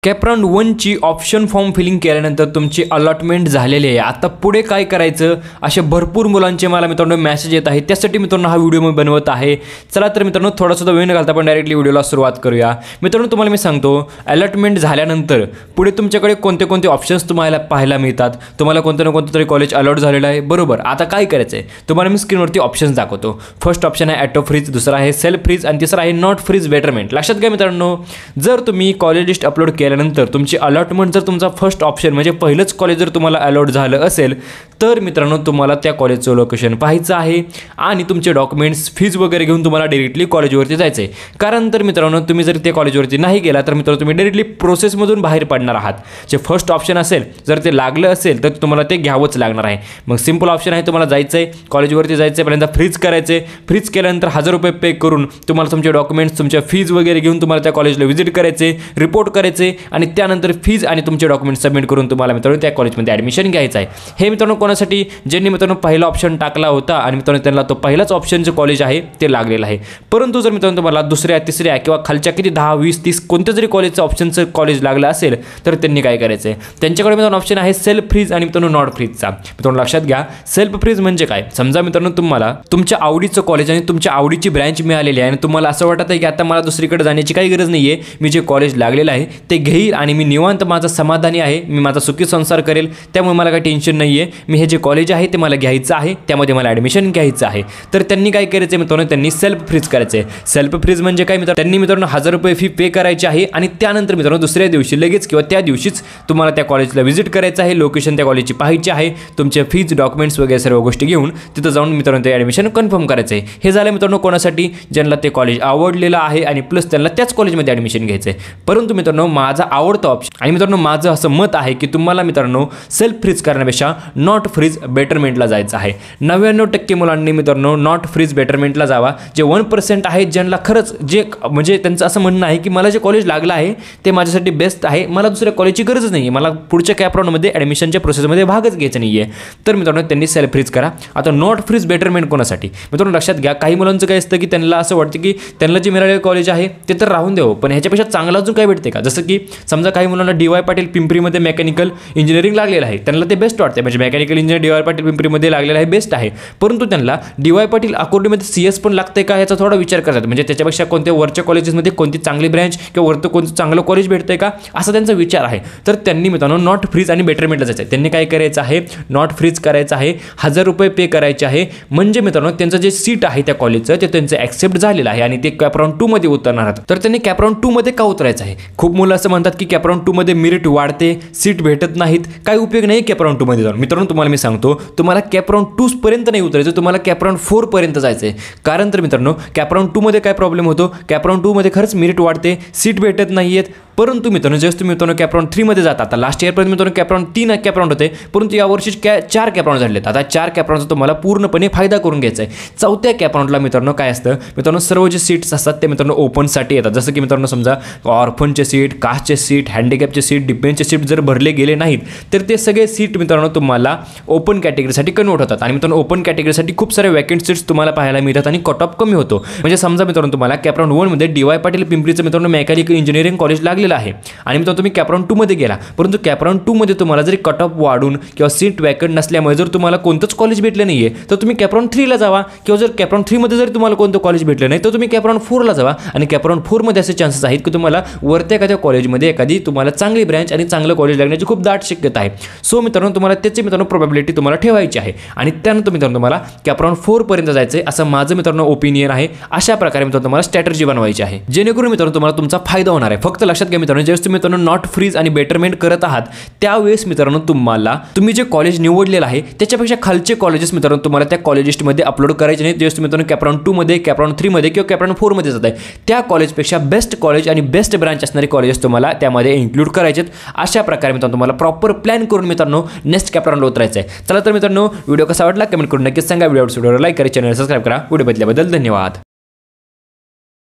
Cap round 1 ची option form feeling केल्यानंतर तुमची अलॉटमेंट झालेली आहे। आता पुढे काय करायचं असे भरपूर मुलांचे मला मित्रांनो मेसेज येत आहे, त्यासाठी मित्रांनो हा व्हिडिओ मी बनवत आहे। चला तर मित्रांनो थोडासा वेळ न घालता आपण डायरेक्टली व्हिडिओला सुरुवात करूया। मित्रांनो तुम्हाला मी सांगतो अलॉटमेंट झाल्यानंतर पुढे तुमच्याकडे कोणते कोणते ऑप्शन्स तुम्हाला पाहायला मिळतात। तुम्हाला कोणतं ना कोणतं तरी कॉलेज अलॉट झालेलं आहे बरोबर। आता काय करायचं आहे तुम्हाला मी स्क्रीनवरती ऑप्शन्स दाखवतो। फर्स्ट ऑप्शन आहे ऑटो फ्रीज, दुसरा आहे सेल्फ फ्रीज आणि तिसरा आहे नॉट फ्रीज बेटरमेंट। लक्षात घ्या मित्रांनो, जर तुम्ही कॉलेज लिस्ट अपलोड केल्यानंतर तुमची अलॉटमेंट जर तुमचा फर्स्ट ऑप्शन म्हणजे पहिलंच कॉलेज जर तुम्हाला अलॉट झालं असेल तर मित्रांनो तुम्हाला त्या कॉलेजचं लोकेशन पाहायचं आहे आणि तुमचे डॉक्युमेंट्स फीज वगैरे घेऊन तुम्हाला डायरेक्टली कॉलेजवरती जायचं आहे। कारण तर मित्रांनो तुम्ही जर ते कॉलेजवरती नाही गेला तर मित्रांनो तुम्ही डायरेक्टली प्रोसेसमधून बाहेर पडणार आहात। जे फर्स्ट ऑप्शन असेल जर ते लागलं असेल तर तुम्हाला ते घ्यावंच लागणार आहे। मग सिंपल ऑप्शन आहे तुम्हाला जायचं आहे कॉलेजवरती जायचं आहे, पहिल्यांदा फ्रीज करायचं आहे। फ्रीज केल्यानंतर 1000 रुपये पे करून तुम्हाला तुमचे डॉक्युमेंट्स तुमच्या फीज वगैरे घेऊन तुम्हाला त्या कॉलेजला व्हिजिट करायचे, रिपोर्ट करायचे आणि त्यानंतर फीज आणि तुमचे डॉक्युमेंट्स सबमिट करून तुम्हाला मित्रांनो त्या कॉलेजमध्ये ॲडमिशन घ्यायचं आहे। हे मित्रांनो कोणासाठी ज्यांनी मित्रांनो पहिला ऑप्शन टाकला होता आणि मित्रांनो त्यांना तो पहिलाच ऑप्शन जे कॉलेज आहे ते लागलेलं आहे। परंतु जर मित्रांनो तुम्हाला दुसऱ्या तिसऱ्या किंवा खालच्या किती 10 20 30 कोणत्या जरी कॉलेजचं ऑप्शनचं कॉलेज लागलं असेल तर त्यांनी काय करायचं आहे त्यांच्याकडे मित्रांनो ऑप्शन आहे सेल्फ फ्रीज आणि मित्रांनो नॉट फ्रीजचा। मित्रांनो लक्षात घ्या सेल्फ फ्रीज म्हणजे काय, समजा मित्रांनो तुम्हाला तुमच्या आवडीचं कॉलेज आणि तुमच्या आवडीची ब्रँच मिळालेली आहे आणि तुम्हाला असं वाटत आहे की आता मला दुसरीकडे जाण्याची काही गरज नाही आहे, मी जे कॉलेज लागलेलं आहे ते घेईल आणि मी निवांत माझं समाधानी आहे, मी माझा सुखी संसार करेल, त्यामुळे मला काही टेन्शन नाही आहे, मी हे जे कॉलेज आहे ते मला घ्यायचं आहे, त्यामध्ये मला ॲडमिशन घ्यायचं आहे। तर त्यांनी काय करायचं आहे मित्रांनो त्यांनी सेल्फ फ्रीज करायचं आहे। सेल्फ फ्रीज म्हणजे काय मित्रांनो त्यांनी मित्रांनो 1000 रुपये फी पे करायची आहे आणि त्यानंतर मित्रांनो दुसऱ्या दिवशी लगेच किंवा त्या दिवशीच तुम्हाला त्या कॉलेजला व्हिजिट करायचं आहे, लोकेशन त्या कॉलेजची पाहायची आहे, तुमचे फीज डॉक्युमेंट्स वगैरे सर्व गोष्टी घेऊन तिथं जाऊन मित्रांनो ते ॲडमिशन कन्फर्म करायचं आहे। हे झालं मित्रांनो कोणासाठी ज्यांना ते कॉलेज आवडलेलं आहे आणि प्लस त्यांना त्याच कॉलेजमध्ये ॲडमिशन घ्यायचं आहे। परंतु मित्रांनो माझा आवडता ऑप्शन आणि मित्रांनो माझं असं मत आहे की तुम्हाला मित्रांनो सेल्फ फ्रीज करण्यापेक्षा नॉट फ्रीज बेटरमेंटला जायचं आहे। 99% मुलांनी मित्रांनो नॉट फ्रीज बेटरमेंटला जावा। जे 1% आहेत ज्यांना खरंच जे म्हणजे त्यांचं असं म्हणणं आहे की मला जे कॉलेज लागलं आहे ते माझ्यासाठी बेस्ट आहे, मला दुसऱ्या कॉलेजची गरजच नाही आहे, मला पुढच्या कॅप राउंडमध्ये ॲडमिशनच्या प्रोसेसमध्ये भागच घ्यायचा नाही आहे, तर मित्रांनो त्यांनी सेल्फ फ्रीज करा। आता नॉट फ्रीज बेटरमेंट कोणासाठी मित्रांनो लक्षात घ्या, काही मुलांचं काय असतं की त्यांना असं वाटतं की त्यांना जे मिळालेलं कॉलेज आहे ते तर राहून द्यावं, पण ह्याच्यापेक्षा चांगलं अजून काय भेटते का। जसं की समजा काही मुलांना DY पाटील पिंपरीमध्ये मेकॅनिकल इंजिनिअरिंग लागलेलं आहे, त्यांना ते बेस्ट वाटते, म्हणजे मेकॅनिकल इंजिनियर DY पाटील पिंपरीमध्ये लागलेलं आहे बेस्ट आहे, परंतु त्यांना DY पाटील अकोर्डीमध्ये CS पण लागते का याचा थोडा विचार करतात, म्हणजे त्याच्यापेक्षा कोणत्या वरच्या कॉलेजेसमध्ये कोणती चांगली ब्रँच किंवा वरतं कोणतं चांगलं कॉलेज भेटतंय का असा त्यांचा विचार आहे। तर त्यांनी मित्रांनो नॉट फ्रीज आणि बेटरमेंटला जायचं आहे। त्यांनी काय करायचं आहे नॉट फ्रीज करायचं आहे, 1000 रुपये पे करायचे आहे, म्हणजे मित्रांनो त्यांचं जे सीट आहे त्या कॉलेजचं ते त्यांचं ॲक्सेप्ट झालेलं आहे आणि ते कॅप राउंड 2 मध्ये उतरणार आहेत। तर त्यांनी कॅप राउंड 2 मध्ये का उतरायचं आहे। खूप मुलं असं म्हणतात की कॅप राउंड 2 मध्ये मेरिट वाढते, सीट भेटत नाहीत, काही उपयोग नाही कॅप राउंड 2 मध्ये जाऊन। मित्रांनो तुम्हाला मी सांगतो तुम्हाला कॅप राउंड 2 पर्यंत नाही उतरायचं, तुम्हाला कॅप राउंड 4 पर्यंत जायचं आहे। कारण तर मित्रांनो कॅप राउंड 2 मध्ये काय प्रॉब्लेम होतो, कॅप राउंड 2 मध्ये खरंच मेरिट वाढते, सीट भेटत नाहीयेत, परंतु मित्रांनो जस्ट तुम्ही मित्रांनो कॅप राउंड 3 मध्ये जाता, आता लास्ट इयर पर्यंत मित्रांनो कॅप राउंड 3 कॅप राउंड होते, परंतु यावर्षी 4 कॅप राउंड झालेत। आता 4 कॅप राउंडचा तुम्हाला पूर्णपणे फायदा करून घ्यायचा आहे। 4थ्या कॅप राउंडला मित्रांनो काय असतं मित्रांनो सर्व जे सीट्स असतात ते मित्रांनो ओपनसाठी येतात। जसं की मित्रांनो समजा ऑर्फनचे सीट, कास्टचे सीट, हँडिकॅपचे सीट, डिपेंडचे सीट जर भरले गेले नाहीत तर ते सगळे सीट मित्रांनो तुम्हाला ओपन कॅटेगरीसाठी कन्वर्ट होतात आणि मित्रांनो ओपन कॅटेगरीसाठी खूप सारे वॅकंट सीट्स तुम्हाला पाहायला मिळतात आणि कट ऑफ कमी होतो। म्हणजे समजा मित्रांनो तुम्हाला कॅप राउंड 1 मध्ये DY पाटील पिंपरीचं मित्रांनो मेकॅनिकल इंजिनिअरिंग कॉलेज लागलेलं आहे आणि मित्रांनो तुम्ही कॅप राउंड 2 मध्ये गेला, परंतु कॅप राउंड 2 मध्ये तुम्हाला जरी कट ऑफ वाढून किंवा सीट वॅकंट नसल्यामुळे जर तुम्हाला कोणतंच कॉलेज भेटलं नाहीये तर तुम्ही कॅप राउंड 3 ला जावा, किंवा जर कॅप राउंड 3 मध्ये जर तुम्हाला कोणतं कॉलेज भेटलं नाही तर तुम्ही कॅप राउंड 4 ला जावा आणि कॅप राउंड 4 मध्ये असे चान्सेस आहेत की तुम्हाला वरत्या एखाद्या कॉलेजमध्ये एखादी तुम्हाला चांगली ब्रँच आणि चांगलं कॉलेज लागण्याची खूप दाट शक्यता आहे। सो मित्रांनो तुम्हाला त्याची मित्रांनो प्रोबॅबिलिटी तुम्हाला ठेवायची आहे आणि त्यानंतर मित्रांनो तुम्हाला कॅप राउंड 4 पर्यंत जायचं आहे असं माझं मित्रांनो ओपिनियन आहे। अशा प्रकारे मित्रांनो तुम्हाला स्ट्रॅटेजी बनवायची आहे जेणेकरून मित्रांनो तुम्हाला तुमचा फायदा होणार आहे। फक्त लक्षात घ्या मित्रांनो ज्यावेळेस तुम्ही मित्रांनो नॉट फ्रीज आणि बेटरमेंट करत आहात त्यावेळेस मित्रांनो तुम्ही जे कॉलेज निवडलेलं आहे त्याच्यापेक्षा खालचे कॉलेजेस मित्रांनो तुम्हाला त्या कॉलेज लिस्टमध्ये अपलोड करायचे नाही। ज्यावेळेस तुम्ही मित्रांनो कॅप राउंड 2 मध्ये, कॅप राउंड 3 मध्ये किंवा कॅप राउंड 4 मध्ये जात आहे त्या कॉलेजपेक्षा बेस्ट कॉलेज आणि बेस्ट ब्रांच असणारे कॉलेजेस तुम्हाला त्यामध्ये इन्क्लूड करायचे। अशा प्रकारे मित्रांनो तुम्हाला प्रॉपर प्लॅन करून मित्रांनो नेक्स्ट कॅप राउंडला उतरायचं आहे। चला तर मित्रांनो व्हिडिओ कसा वाटला कमेंट करून नक्कीच सांगा, व्हिडिओला लाईक करा, चॅनल सबस्क्राइब करा। व्हिडिओ बघितल्याबद्दल धन्यवाद।